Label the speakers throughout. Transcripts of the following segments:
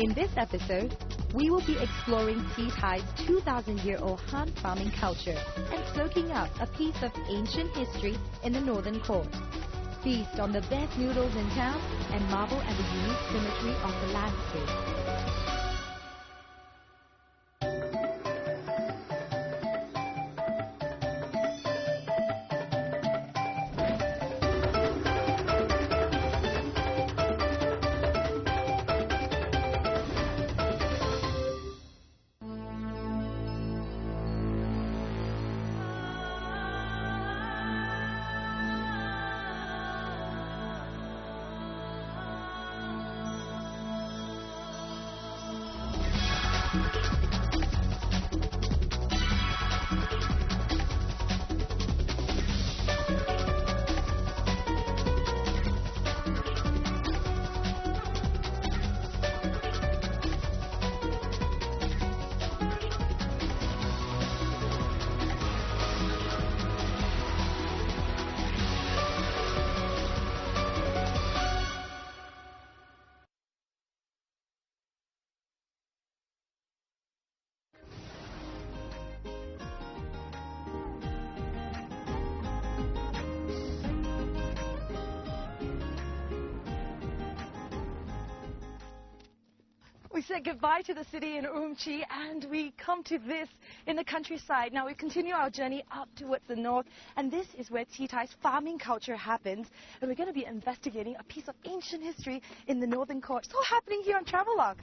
Speaker 1: In this episode, we will be exploring Tea Thai's 2,000-year-old Han farming culture and soaking up a piece of ancient history in the Northern Court. Feast on the best noodles in town and marvel at the unique symmetry of the landscape.
Speaker 2: We said goodbye to the city in Urumqi and we come to this in the countryside. Now we continue our journey up towards the north, and this is where Tea Thai's farming culture happens, and we're going to be investigating a piece of ancient history in the Northern Court. It's all happening here on Travelogue.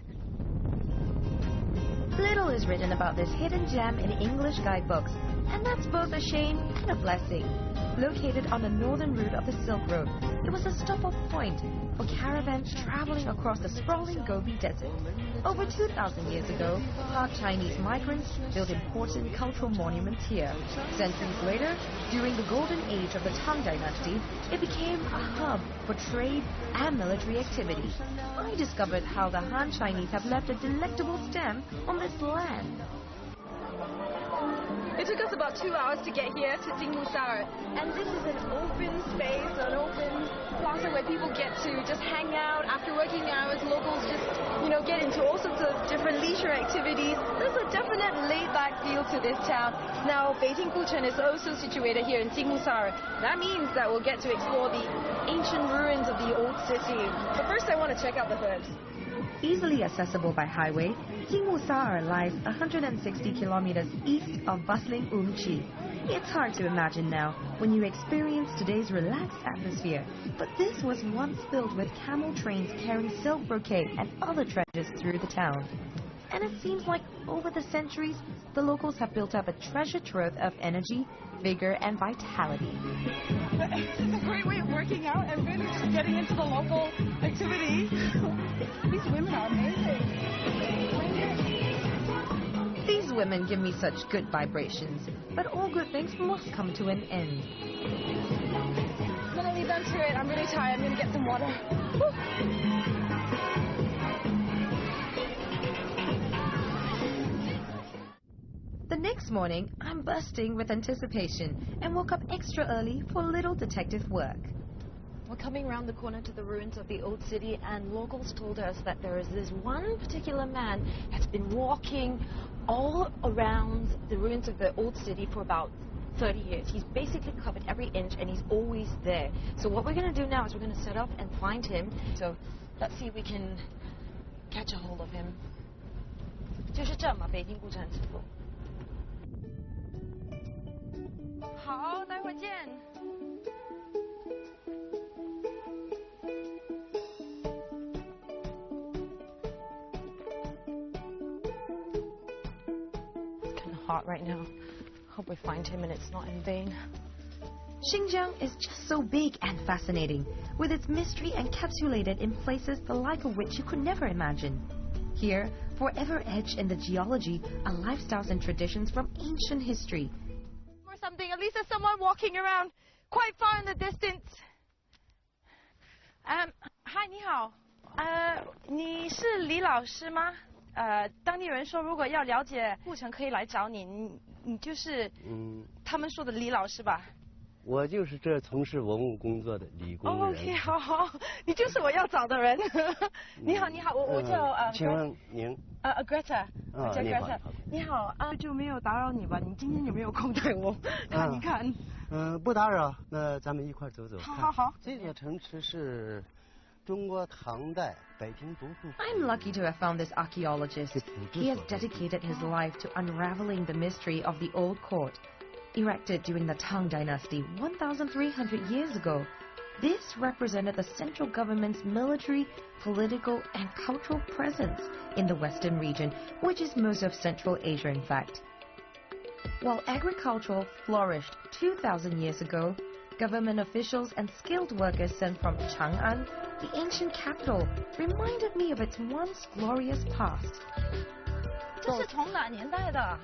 Speaker 1: Little is written about this hidden gem in English guidebooks, and that's both a shame and a blessing. Located on the northern route of the Silk Road, it was a stop-off point for caravans traveling across the sprawling Gobi Desert. Over 2,000 years ago, part Chinese migrants built important cultural monuments here. Centuries later, during the golden age of the Tang Dynasty, it became a hub for trade and military activity. I discovered how the Han Chinese have left a delectable stamp on this land.
Speaker 2: It took us about 2 hours to get here to Jingmusar, and this is an open space, an open plaza where people get to just hang out after working hours. Locals just, get into all sorts of different leisure activities. There's a definite laid-back feel to this town. Now, Beijing Kuchen is also situated here in Jingmusar. That means that we'll get to explore the ancient ruins of the old city. But first, I want to check out the herbs.
Speaker 1: Easily accessible by highway, Jingmusar lies 160 kilometers east of bustling Urumqi. It's hard to imagine now when you experience today's relaxed atmosphere, but this was once filled with camel trains carrying silk brocade and other treasures through the town. And it seems like over the centuries, the locals have built up a treasure trove of energy, vigor, and vitality.
Speaker 2: It's a great way of working out and really just getting into the local activity. These women are amazing.
Speaker 1: These women give me such good vibrations, but all good things must come to an end.
Speaker 2: I'm gonna leave them to it. I'm really tired. I'm gonna get some water. Woo.
Speaker 1: The next morning, I'm bursting with anticipation and woke up extra early for little detective work.
Speaker 2: We're coming around the corner to the ruins of the old city, and locals told us that there is this one particular man that's been walking all around the ruins of the old city for about 30 years. He's basically covered every inch and he's always there. So what we're going to do now is we're going to set up and find him. So let's see if we can catch a hold of him. 就是这嘛，北京古城师傅。好，待会见。It's kind of hot right now. Hope we find him and it's not in vain.
Speaker 1: Xinjiang is just so big and fascinating, with its mystery encapsulated in places the like of which you could never imagine. Here, forever etched in the geology are lifestyles and traditions from ancient history.
Speaker 2: Or something, at least there's someone walking around quite far in the distance. Hi, 你好。你是李老师吗？当地人说如果要了解故城可以来找你，你就是他们说的李老师吧？
Speaker 3: 我就是这从事文物工作的理工人。
Speaker 2: OK， 好，你就是我要找的人。你好，我叫
Speaker 3: 请问您
Speaker 2: ？Greta， 我叫 Greta。你好就没有打扰你吧？你今天有没有空带我看一看？
Speaker 3: 不打扰，那咱们一块走走。
Speaker 2: 好。
Speaker 3: 这座城池是中国唐代北庭独户。
Speaker 1: I'm lucky to have found this archaeologist. He has dedicated his life to unraveling the mystery of the old court. Erected during the Tang Dynasty 1,300 years ago, this represented the central government's military, political, and cultural presence in the western region, which is most of Central Asia, in fact. While agriculture flourished 2,000 years ago, government officials and skilled workers sent from Chang'an, the ancient capital, reminded me of its once glorious past.
Speaker 2: 这是从哪年代的？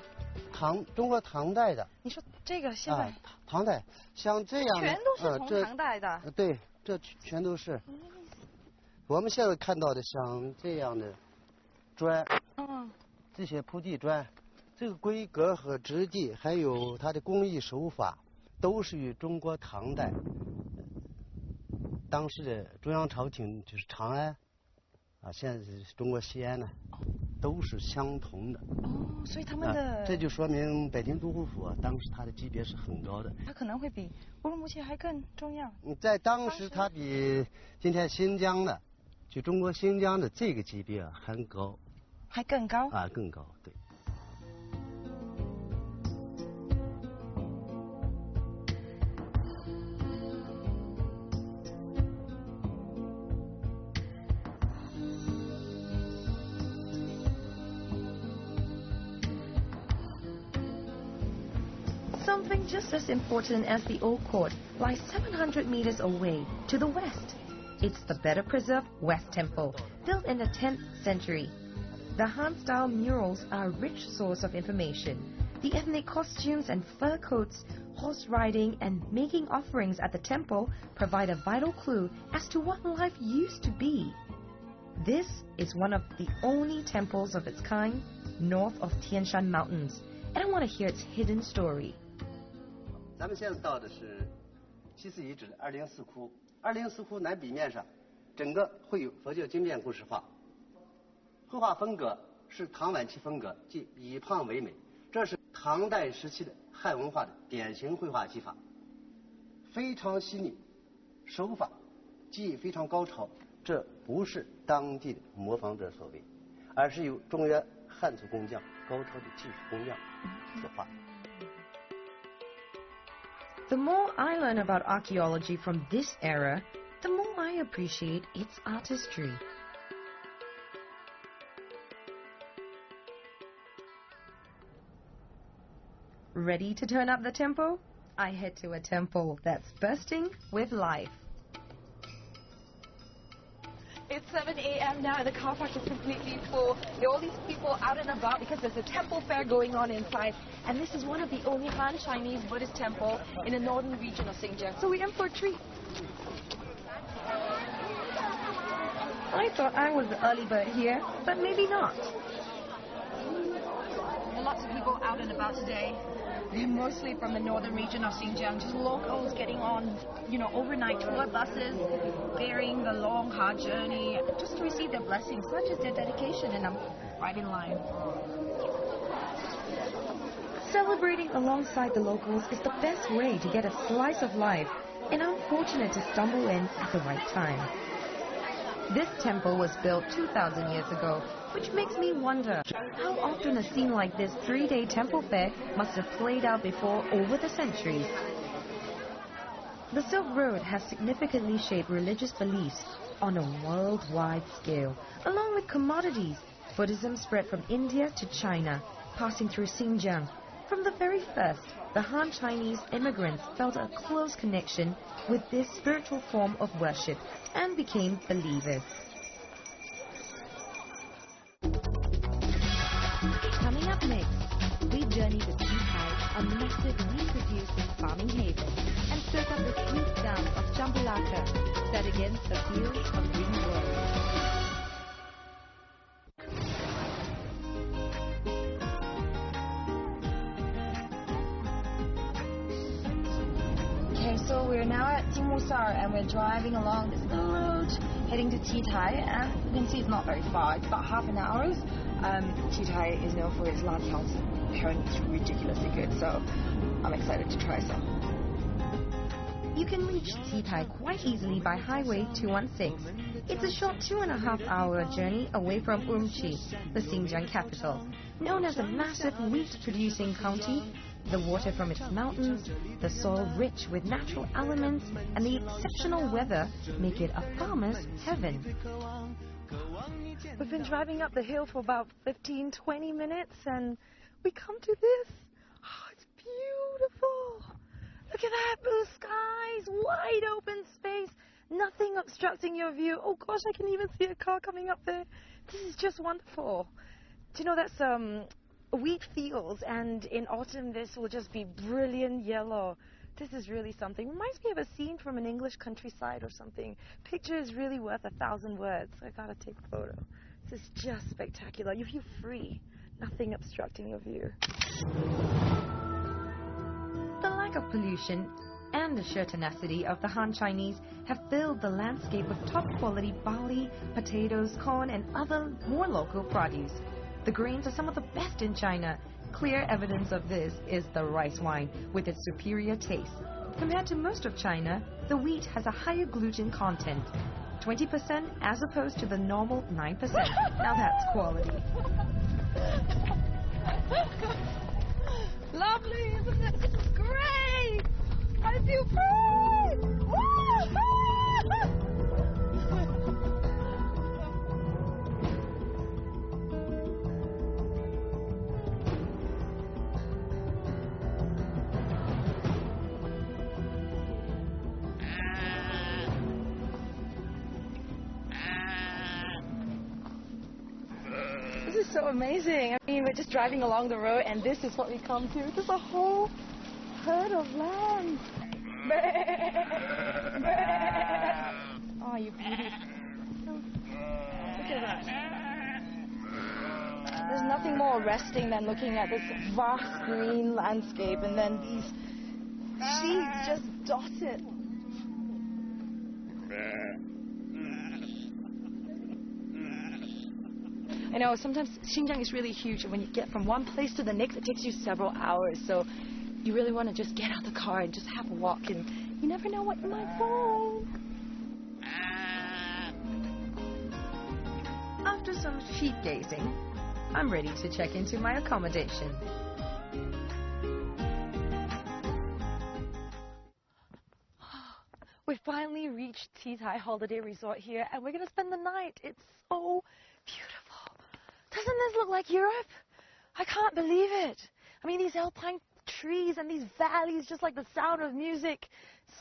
Speaker 3: 中国唐代的。
Speaker 2: 你说这个现在？
Speaker 3: 唐代，像这样
Speaker 2: 全都是从唐代的。
Speaker 3: 对，这全都是。我们现在看到的像这样的砖，这些铺地砖，这个规格和质地，还有它的工艺手法，都是与中国唐代当时的中央朝廷就是长安现在是中国西安呢，都是相同的。
Speaker 2: 所以他们的
Speaker 3: 这就说明北庭都护府当时它的级别是很高的。
Speaker 2: 它可能会比乌鲁木齐还更重要。
Speaker 3: 在当时，它比今天新疆的，就中国新疆的这个级别还高。
Speaker 2: 还更高？
Speaker 3: 更高，对。
Speaker 1: Something just as important as the old court lies 700 meters away to the west. It's the better preserved West Temple, built in the 10th century. The Han-style murals are a rich source of information. The ethnic costumes and fur coats, horse riding, and making offerings at the temple provide a vital clue as to what life used to be. This is one of the only temples of its kind north of Tian Shan Mountains, and I want to hear its hidden story.
Speaker 3: 咱们现在到的是西寺遗址204窟。204窟南壁面上，整个绘有佛教经典故事画，绘画风格是唐晚期风格，即以胖为美。这是唐代时期的汉文化的典型绘画技法，非常细腻，手法技艺非常高超。这不是当地的模仿者所为，而是由中原汉族工匠高超的技术工匠所画。
Speaker 1: The more I learn about archaeology from this era, the more I appreciate its artistry. Ready to turn up the tempo? I head to a temple that's bursting with life.
Speaker 2: It's 7 a.m. now and the car park is completely full. There are all these people out and about because there's a temple fair going on inside. And this is one of the only Han Chinese Buddhist temple in the northern region of Xinjiang. So we're in for a treat.
Speaker 1: I thought I was the early bird here, but maybe not.
Speaker 2: Lots of people out and about today. They're mostly from the northern region of Xinjiang, just locals getting on, overnight tour buses, bearing the long, hard journey, just to receive their blessings, such as their dedication, and I'm right in line.
Speaker 1: Celebrating alongside the locals is the best way to get a slice of life, and I'm fortunate to stumble in at the right time. This temple was built 2,000 years ago, which makes me wonder how often a scene like this 3-day temple fair must have played out before over the centuries. The Silk Road has significantly shaped religious beliefs on a worldwide scale. Along with commodities, Buddhism spread from India to China, passing through Xinjiang. From the very first, the Han Chinese immigrants felt a close connection with this spiritual form of worship and became believers. Coming up next, we journey to Qikai, a massive reproducing farming haven, and soak up the sweet sounds of Champulaka, set against the fields of green glory.
Speaker 2: So we're now at Timusar and we're driving along this little road heading to Titai, and you can see it's not very far. It's about half an hour. Titai is known for its lard house. Apparently it's ridiculously good, so I'm excited to try some.
Speaker 1: You can reach Titai quite easily by Highway 216. It's a short 2.5-hour journey away from Urumqi, the Xinjiang capital. Known as a massive wheat-producing county, the water from its mountains, the soil rich with natural elements, and the exceptional weather make it a farmer's heaven.
Speaker 2: We've been driving up the hill for about 15-20 minutes and we come to this. Oh, it's beautiful. Look at that, blue skies, wide open space, nothing obstructing your view. Oh gosh, I can even see a car coming up there. This is just wonderful. Do you know that's wheat fields, and in autumn this will just be brilliant yellow. This is really something. Reminds me of a scene from an English countryside or something. Picture is really worth 1,000 words. I gotta take a photo. This is just spectacular. You feel free. Nothing obstructing your view.
Speaker 1: The lack of pollution and the sheer tenacity of the Han Chinese have filled the landscape with top-quality barley, potatoes, corn, and other more local produce. The grains are some of the best in China. Clear evidence of this is the rice wine, with its superior taste. Compared to most of China, the wheat has a higher gluten content, 20% as opposed to the normal 9%. Now that's quality.
Speaker 2: Lovely, isn't it? This is great! I feel free! Woo! This is so amazing. I mean, we're just driving along the road and this is what we come to. There's a whole herd of lambs. Oh, you beauty. Look at that. There's nothing more arresting than looking at this vast green landscape and then these sheep just dotted. I know, sometimes Xinjiang is really huge, and when you get from one place to the next, it takes you several hours, so you really want to just get out of the car and just have a walk, and you never know what you might find.
Speaker 1: After some sheep gazing, I'm ready to check into my accommodation.
Speaker 2: We finally reached Titai Holiday Resort here, and we're going to spend the night. It's so beautiful. Doesn't this look like Europe? I can't believe it. I mean, these alpine trees and these valleys, just like the sound of music.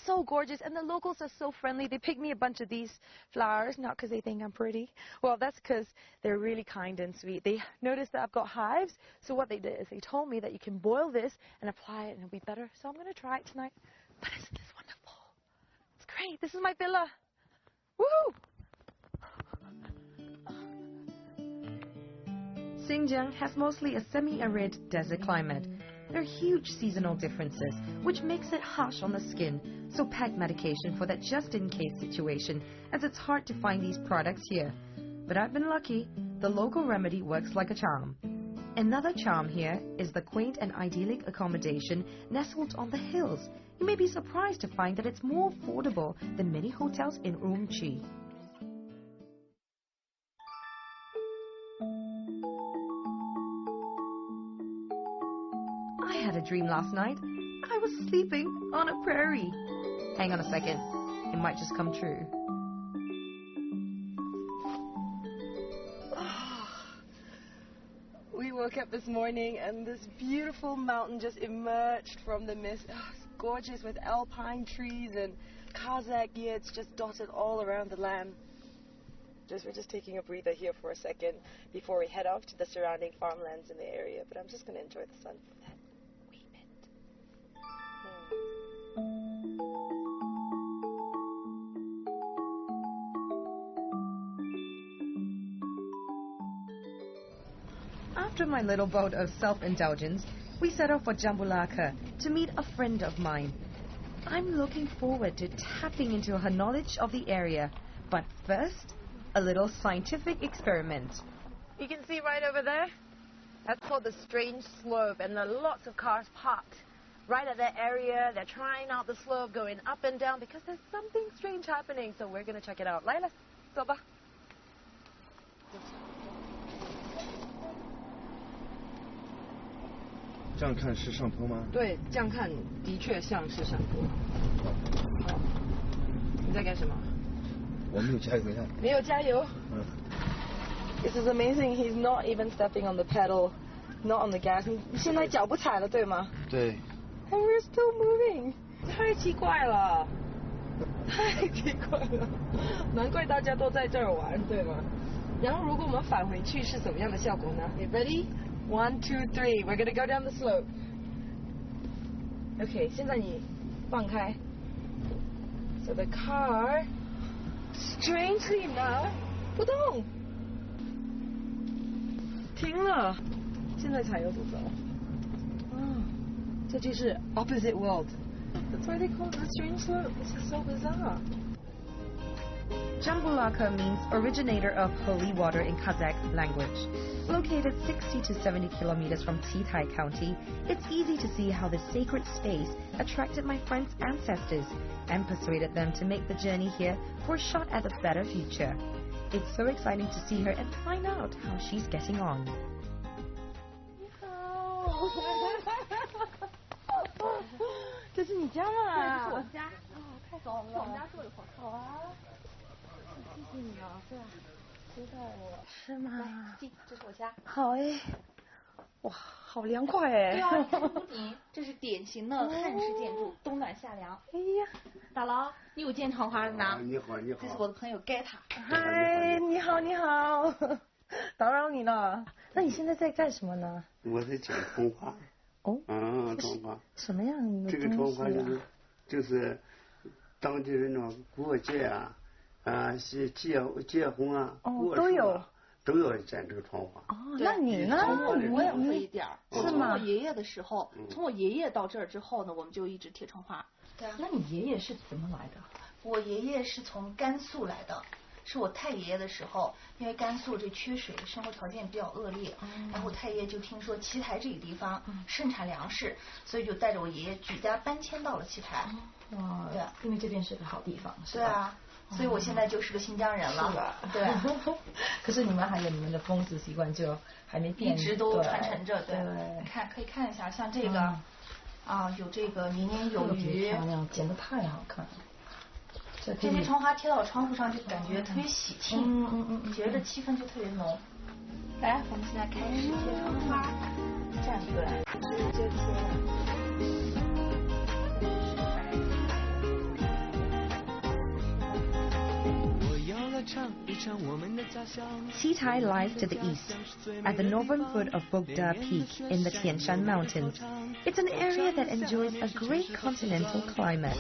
Speaker 2: So gorgeous. And the locals are so friendly. They picked me a bunch of these flowers, not because they think I'm pretty. Well, that's because they're really kind and sweet. They noticed that I've got hives. So what they did is they told me that you can boil this and apply it and it'll be better. So I'm going to try it tonight. But isn't this wonderful? It's great. This is my villa. Woohoo!
Speaker 1: Xinjiang has mostly a semi-arid desert climate. There are huge seasonal differences, which makes it harsh on the skin, so pack medication for that just-in-case situation, as it's hard to find these products here. But I've been lucky. The local remedy works like a charm. Another charm here is the quaint and idyllic accommodation nestled on the hills. You may be surprised to find that it's more affordable than many hotels in Urumqi. I had a dream last night. I was sleeping on a prairie. Hang on a second. It might just come true.
Speaker 2: We woke up this morning and this beautiful mountain just emerged from the mist. Oh, it's gorgeous with alpine trees and Kazakh yurts just dotted all around the land. We're just taking a breather here for a second before we head off to the surrounding farmlands in the area. But I'm just going to enjoy the sun for that wee bit.
Speaker 1: After my little bout of self-indulgence, we set off for Jambulaka to meet a friend of mine. I'm looking forward to tapping into her knowledge of the area. But first, a little scientific experiment.
Speaker 2: You can see right over there? That's called the strange slope, and there are lots of cars parked right at that area. They're trying out the slope, going up and down because there's something strange happening. So we're going to check it out.来了，走吧。
Speaker 4: 这样看是上坡吗？
Speaker 2: 对，这样看的确像是上坡。好，你在干什么？
Speaker 4: 我没有加油呀。
Speaker 2: 没有加油。This is amazing. He's not even stepping on the pedal, not on the gas. 你现在脚不踩了，对吗？
Speaker 4: 对。
Speaker 2: And we're still moving. 太奇怪了，太奇怪了，难怪大家都在这儿玩，对吗？然后如果我们返回去是什么样的效果呢？ You ready? 1, 2, 3. We're gonna go down the slope. Okay, 现在你放开。So the car, strangely enough, 不动，停了。现在才有走走。这就是 opposite world. That's why they call it the strange slope. This is so bizarre.
Speaker 1: Jambulaka means originator of holy water in Kazakh language. Located 60 to 70 kilometers from Tsitai County, it's easy to see how this sacred space attracted my friend's ancestors and persuaded them to make the journey here for a shot at a better future. It's so exciting to see her and find out how she's getting on.
Speaker 2: 这是你家吗？
Speaker 5: 这是我们家。哦，太好了。是我们家住一会儿。好啊。谢谢你啊，对啊，接待我。
Speaker 2: 是吗？
Speaker 5: 进，这是我家。
Speaker 2: 好哎。哇，好凉快哎。
Speaker 5: 对啊，这是屋顶，这是典型的汉式建筑，冬暖夏凉。
Speaker 2: 哎呀，
Speaker 5: 大佬，你有见长花的呢？
Speaker 3: 你好，你好。
Speaker 5: 这是我的朋友盖塔。
Speaker 2: 嗨，你好，你好。打扰你了。那你现在在干什么呢？
Speaker 3: 我在讲通话。
Speaker 2: 哦。
Speaker 3: 通话。
Speaker 2: 什么样的东西啊？
Speaker 3: 这个通话就是当地人呢过节啊，是结婚啊，过
Speaker 2: 都有
Speaker 3: 剪这个窗花。
Speaker 2: 哦，那你呢？
Speaker 5: 我也会一点儿。
Speaker 2: 是吗？
Speaker 5: 从我爷爷的时候，从我爷爷到这儿之后呢，我们就一直贴窗花。对啊。
Speaker 2: 那你爷爷是怎么来的？
Speaker 5: 我爷爷是从甘肃来的。是我太爷爷的时候，因为甘肃这缺水，生活条件比较恶劣，然后我太爷就听说奇台这个地方盛产粮食，所以就带着我爷爷举家搬迁到了奇台。
Speaker 2: 哇，
Speaker 5: 对，
Speaker 2: 因为这边是个好地方。
Speaker 5: 对啊，所以我现在就是个新疆人了。是吧？对。
Speaker 2: 可是你们还有你们的风俗习惯，就还没变，
Speaker 5: 一直都传承着。
Speaker 2: 对。
Speaker 5: 看，可以看一下，像这个有这个年年有余，
Speaker 2: 漂亮，剪得太好看了。
Speaker 5: 这些窗花贴到窗户上就感觉特别喜庆，觉得气氛就特别浓。来，我们现在开始贴窗花，站过来，就贴。
Speaker 1: Tsitai lies to the east, at the northern foot of Bogda Peak in the Tian Shan Mountains. It's an area that enjoys a great continental climate.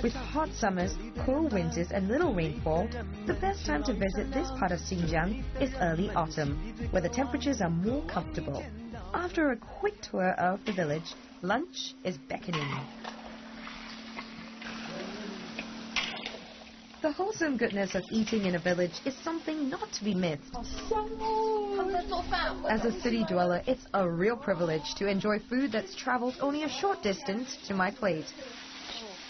Speaker 1: With hot summers, cool winters and little rainfall, the best time to visit this part of Xinjiang is early autumn, where the temperatures are more comfortable. After a quick tour of the village, lunch is beckoning. The wholesome goodness of eating in a village is something not to be missed. As a city dweller, it's a real privilege to enjoy food that's traveled only a short distance to my plate.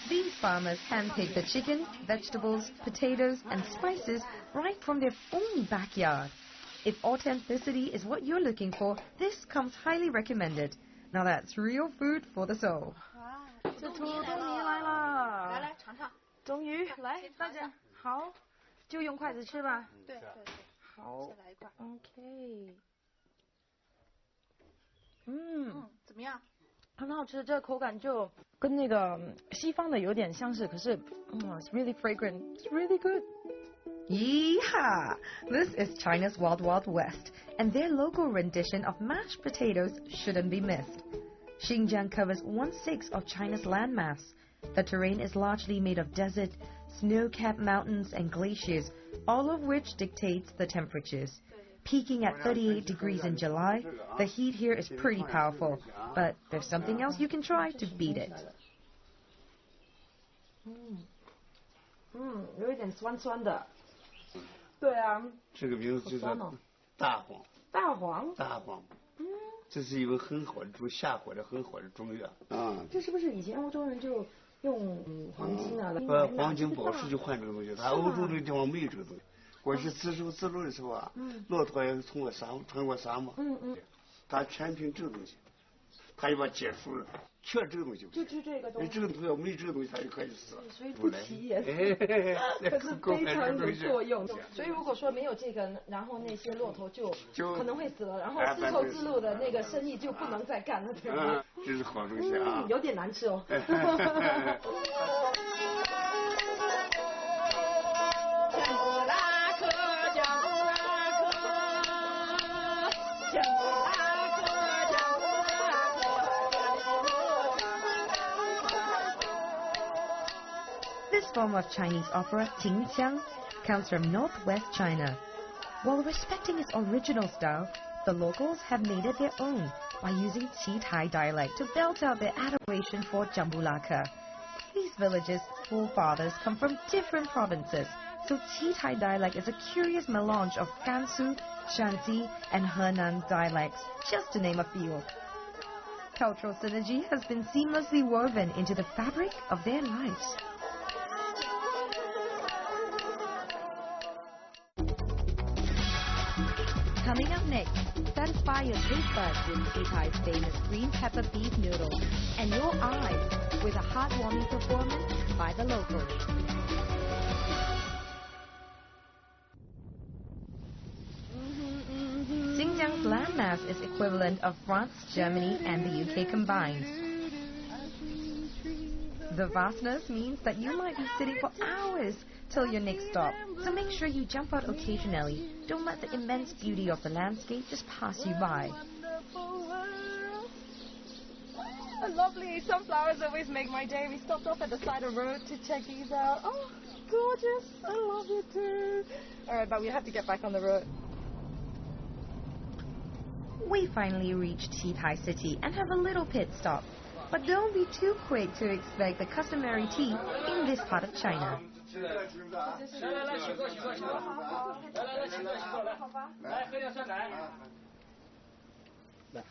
Speaker 1: These farmers handpick the chicken, vegetables, potatoes and spices right from their own backyard. If authenticity is what you're looking for, this comes highly recommended. Now that's real food for the soul.
Speaker 2: 这土豆泥来了，
Speaker 5: 来尝尝。
Speaker 2: 终于来，大家好，就用筷子吃吧。
Speaker 5: 对。
Speaker 2: 好，
Speaker 5: 再来一块。
Speaker 2: OK。
Speaker 5: 怎么样？
Speaker 2: 很好吃，这个口感就跟那个西方的有点相似，可是，it's really fragrant, it's really good.
Speaker 1: Yeehaw! This is China's Wild Wild West, and their local rendition of mashed potatoes shouldn't be missed. Xinjiang covers 1/6 of China's landmass. The terrain is largely made of desert, snow-capped mountains and glaciers, all of which dictates the temperatures. Peaking at 38 degrees in July, the heat here is pretty powerful, but there's something else you can try to beat it.
Speaker 2: 有一点酸酸的。对啊。
Speaker 3: 这个名字就叫大黄。
Speaker 2: 大黄。
Speaker 3: 大黄。这是一味很好的中下火的很好的中药。
Speaker 2: 这是不是以前欧洲人就用黄金啊？
Speaker 3: 黄金宝石就换这个东西，他欧洲这个地方没有这个东西。过去丝绸的时候啊，骆驼也穿过沙漠，他全凭这个东西，他就把结束了，缺这个东西，
Speaker 2: 就这个东西，
Speaker 3: 这个东西没这个东西他就可以死了，
Speaker 2: 所以不起眼，可是非常有作用。所以如果说没有这个，然后那些骆驼就可能会死了，然后丝绸之路的那个生意就不能再干了，对吧？
Speaker 3: 这是好东西啊，
Speaker 2: 有点难吃哦。
Speaker 1: This form of Chinese opera, Tingqiang, comes from northwest China. While respecting its original style, the locals have made it their own by using Qitai dialect to belt out their adoration for Jambulaka. These villages' forefathers come from different provinces, so Qitai dialect is a curious melange of Gansu, Shanxi, and Henan dialects, just to name a few. Cultural synergy has been seamlessly woven into the fabric of their lives. Coming up next, satisfy your taste buds with Qitai's famous green pepper beef noodles and your eyes with a heartwarming performance by the locals. Xinjiang's landmass is equivalent of France, Germany, and the UK combined. The vastness means that you might be sitting for hours till your next stop, so make sure you jump out occasionally. Don't let the immense beauty of the landscape just pass you by.
Speaker 2: Lovely sunflowers always make my day. We stopped off at the side of the road to check these out. Oh, gorgeous. I love it too. Alright, but we have to get back on the road.
Speaker 1: We finally reached Qitai City and have a little pit stop. But don't be too quick to expect the customary tea in this part of China.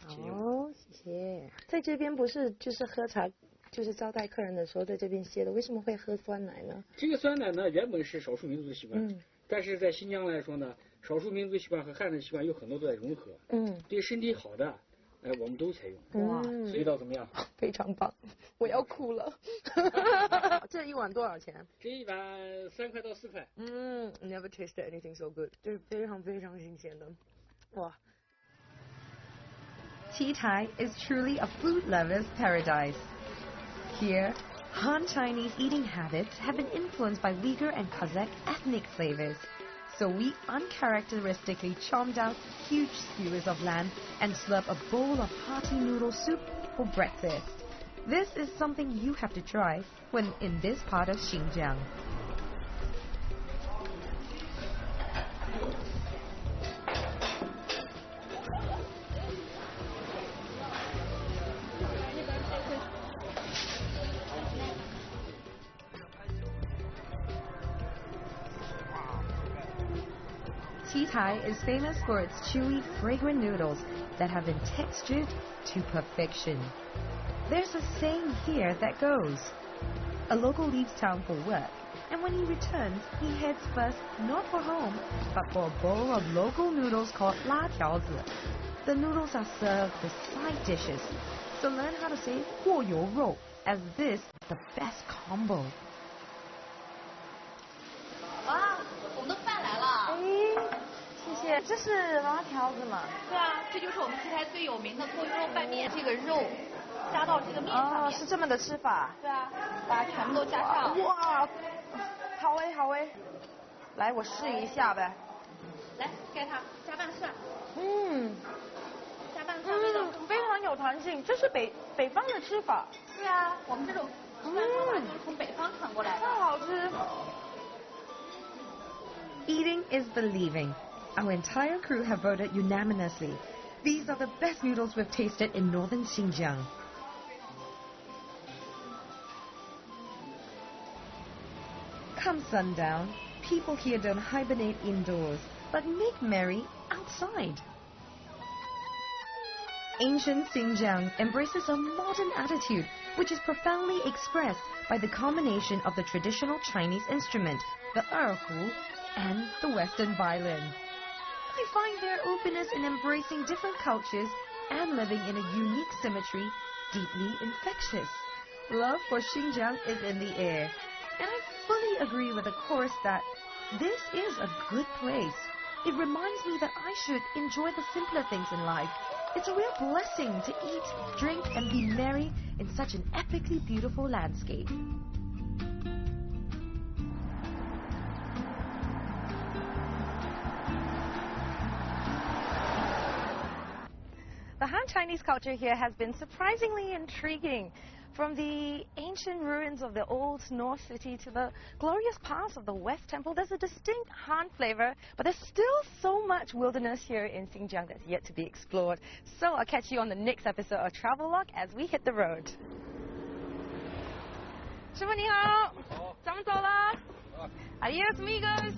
Speaker 2: 好，谢谢。在这边不是就是喝茶，就是招待客人的时候在这边歇的，为什么会喝酸奶呢？
Speaker 6: 这个酸奶呢，原本是少数民族的习惯，但是在新疆来说呢，少数民族习惯和汉人习惯有很多都在融合，对身体好的，我们都采用。哇，味道怎么样？
Speaker 2: 非常棒，我要哭了。这一碗多少钱？
Speaker 6: 这一碗3块到4块。
Speaker 2: Never tasted anything so good， 就是非常非常新鲜的，哇。
Speaker 1: Qitai is truly a food lover's paradise. Here, Han Chinese eating habits have been influenced by Uyghur and Kazakh ethnic flavors. So we uncharacteristically chomp down huge skewers of lamb and slurp a bowl of hearty noodle soup for breakfast. This is something you have to try when in this part of Xinjiang. Qitai is famous for its chewy, fragrant noodles that have been textured to perfection. There's a saying here that goes, a local leaves town for work, and when he returns, he heads first not for home, but for a bowl of local noodles called la tiaozi. The noodles are served with side dishes, so learn how to say 过油肉, as this is the best combo.
Speaker 5: 哇，我们的饭来了。
Speaker 2: 谢谢，这是拉条子嘛？
Speaker 5: 对啊，这就是我们Qitai最有名的过油肉拌面，这个肉加到这个面上面。
Speaker 2: 是这么的吃法。
Speaker 5: 对啊，把它全部都加上。
Speaker 2: 哇，好诶好诶，来我试一下呗。
Speaker 5: 来，盖它，加拌蒜。加拌蒜
Speaker 2: 非常有弹性，这是北方的吃法。
Speaker 5: 对啊，我们这种吃饭方法就是从北方传过来的。
Speaker 2: 太好吃。
Speaker 1: Eating is believing. Our entire crew have voted unanimously. These are the best noodles we've tasted in northern Xinjiang. Come sundown, people here don't hibernate indoors, but make merry outside. Ancient Xinjiang embraces a modern attitude, which is profoundly expressed by the combination of the traditional Chinese instrument, the erhu, and the Western violin. I find their openness in embracing different cultures and living in a unique symmetry deeply infectious. Love for Xinjiang is in the air, and I fully agree with the chorus that this is a good place. It reminds me that I should enjoy the simpler things in life. It's a real blessing to eat, drink, and be merry in such an epically beautiful landscape.
Speaker 2: The Han Chinese culture here has been surprisingly intriguing. From the ancient ruins of the old North City to the glorious past of the West Temple, there's a distinct Han flavor, but there's still so much wilderness here in Xinjiang that's yet to be explored. So I'll catch you on the next episode of Travelogue as we hit the road. 师傅你好，咱们走了。Adios amigos.